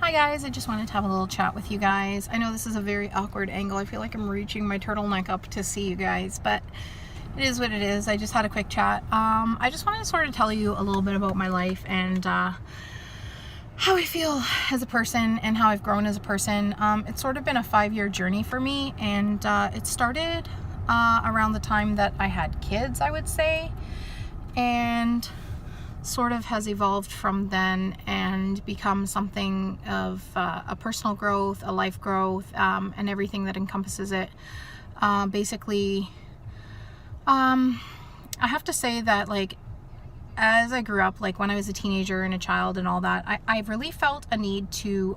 Hi guys, I just wanted to have a little chat with you guys. I know this is a very awkward angle. I feel like I'm reaching my turtleneck up to see you guys, but it is what it is. I just had a quick chat. I just wanted to sort of tell you a little bit about my life and how I feel as a person and how I've grown as a person. It's sort of been a 5-year journey for me, and it started around the time that I had kids, I would say, and sort of has evolved from then and become something of a personal growth, a life growth, and everything that encompasses it. Basically, I have to say that, like, as I grew up, like when I was a teenager and a child and all that, I really felt a need to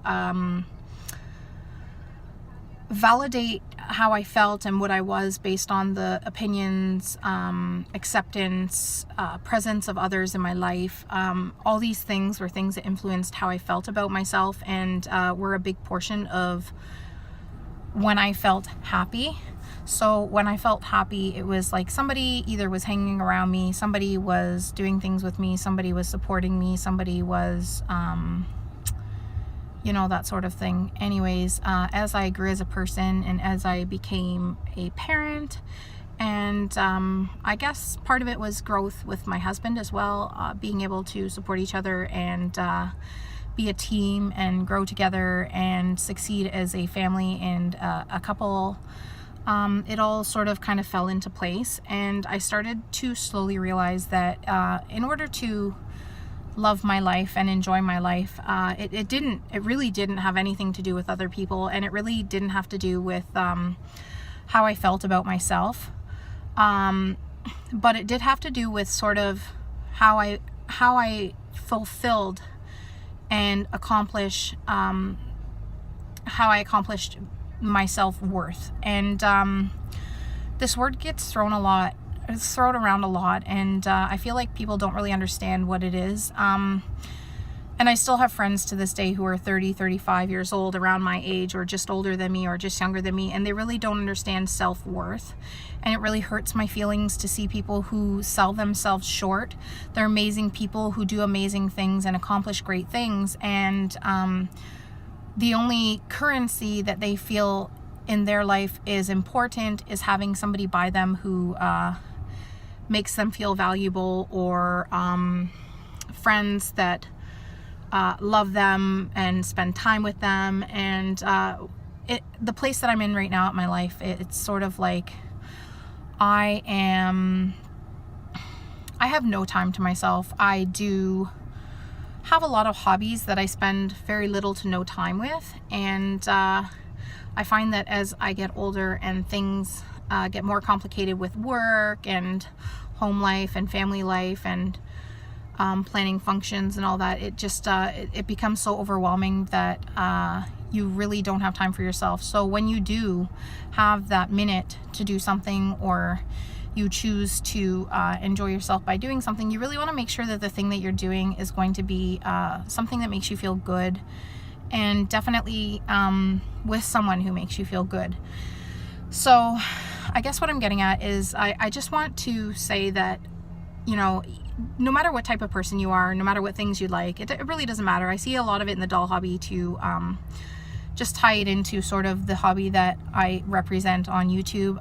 validate how I felt and what I was based on the opinions, acceptance, presence of others in my life. All these things were things that influenced how I felt about myself, and were a big portion of when I felt happy. So when I felt happy, it was like somebody either was hanging around me, somebody was doing things with me, somebody was supporting me, somebody was that sort of thing. Anyways, as I grew as a person and as I became a parent, and I guess part of it was growth with my husband as well, being able to support each other and be a team and grow together and succeed as a family and a couple. It all sort of kind of fell into place, and I started to slowly realize that in order to love my life and enjoy my life, it really didn't have anything to do with other people, and it really didn't have to do with how I felt about myself, but it did have to do with sort of how I fulfilled and accomplished my self-worth. And this word gets thrown around a lot, and I feel like people don't really understand what it is. And I still have friends to this day who are 30, 35 years old, around my age, or just older than me, or just younger than me, and they really don't understand self-worth. And it really hurts my feelings to see people who sell themselves short. They're amazing people who do amazing things and accomplish great things, and the only currency that they feel in their life is important is having somebody by them who makes them feel valuable, or friends that love them and spend time with them. And the place that I'm in right now in my life, it's sort of like I have no time to myself. I do have a lot of hobbies that I spend very little to no time with, and I find that as I get older and things get more complicated with work and home life and family life and planning functions and all that, it just it becomes so overwhelming that you really don't have time for yourself. So when you do have that minute to do something, or you choose to enjoy yourself by doing something, you really want to make sure that the thing that you're doing is going to be something that makes you feel good, and definitely with someone who makes you feel good. So I guess what I'm getting at is I just want to say that, no matter what type of person you are, no matter what things you like, it really doesn't matter. I see a lot of it in the doll hobby to just tie it into sort of the hobby that I represent on YouTube.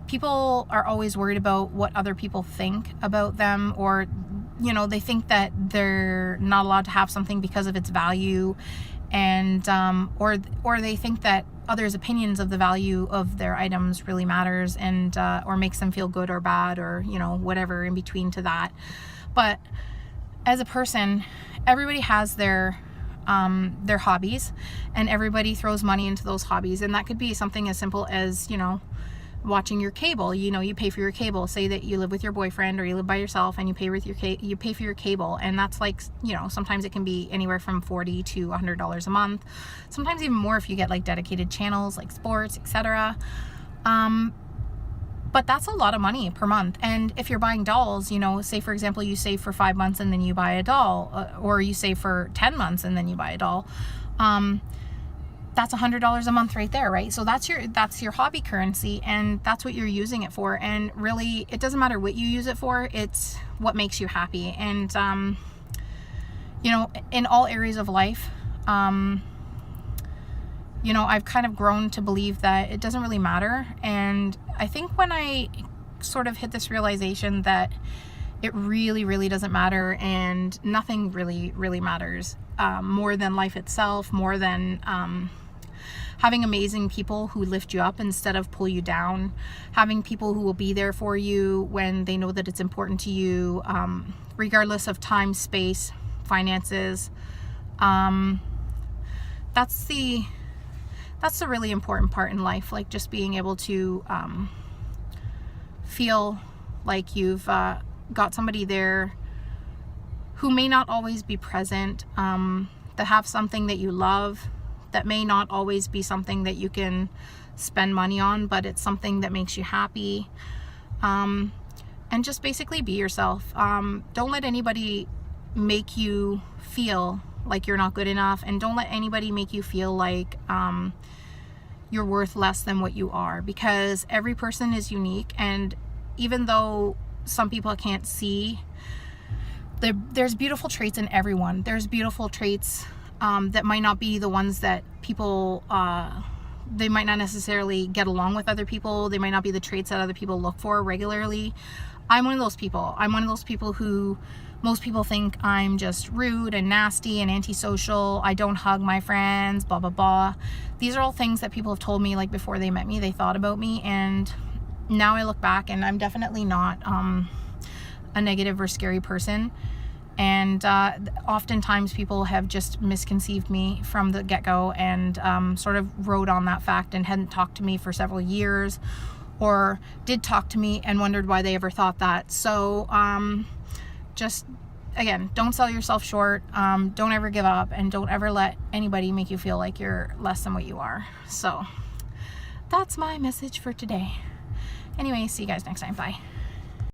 People are always worried about what other people think about them, or they think that they're not allowed to have something because of its value, and or they think that others' opinions of the value of their items really matters, and or makes them feel good or bad, or whatever in between to that. But as a person, everybody has their hobbies, and everybody throws money into those hobbies, and that could be something as simple as watching your cable. You pay for your cable. Say that you live with your boyfriend, or you live by yourself, and you pay for your cable, and that's like, sometimes it can be anywhere from $40 to $100 a month, sometimes even more if you get like dedicated channels like sports, etc. But that's a lot of money per month. And if you're buying dolls, say for example you save for 5 months and then you buy a doll, or you save for 10 months and then you buy a doll, that's $100 a month right there, right? So that's your hobby currency, and that's what you're using it for. And really, it doesn't matter what you use it for, it's what makes you happy. And in all areas of life, you know, I've kind of grown to believe that it doesn't really matter. And I think when I sort of hit this realization that it really, really doesn't matter, and nothing really, really matters more than life itself, more than having amazing people who lift you up instead of pull you down, having people who will be there for you when they know that it's important to you, regardless of time, space, finances. That's the really important part in life, like just being able to feel like you've got somebody there who may not always be present, that have something that you love, that may not always be something that you can spend money on, but it's something that makes you happy. And just basically be yourself. Don't let anybody make you feel like you're not good enough, and don't let anybody make you feel like you're worth less than what you are, because every person is unique. And even though some people can't see, there's beautiful traits in everyone. There's beautiful traits that might not be the ones that people, they might not necessarily get along with other people. They might not be the traits that other people look for regularly. I'm one of those people. I'm one of those people who most people think I'm just rude and nasty and antisocial. I don't hug my friends, blah, blah, blah. These are all things that people have told me, like, before they met me, they thought about me. And now I look back and I'm definitely not a negative or scary person. And oftentimes people have just misconceived me from the get-go, and sort of rode on that fact and hadn't talked to me for several years, or did talk to me and wondered why they ever thought that. So just, again, don't sell yourself short. Don't ever give up, and don't ever let anybody make you feel like you're less than what you are. So that's my message for today. Anyway, see you guys next time. Bye.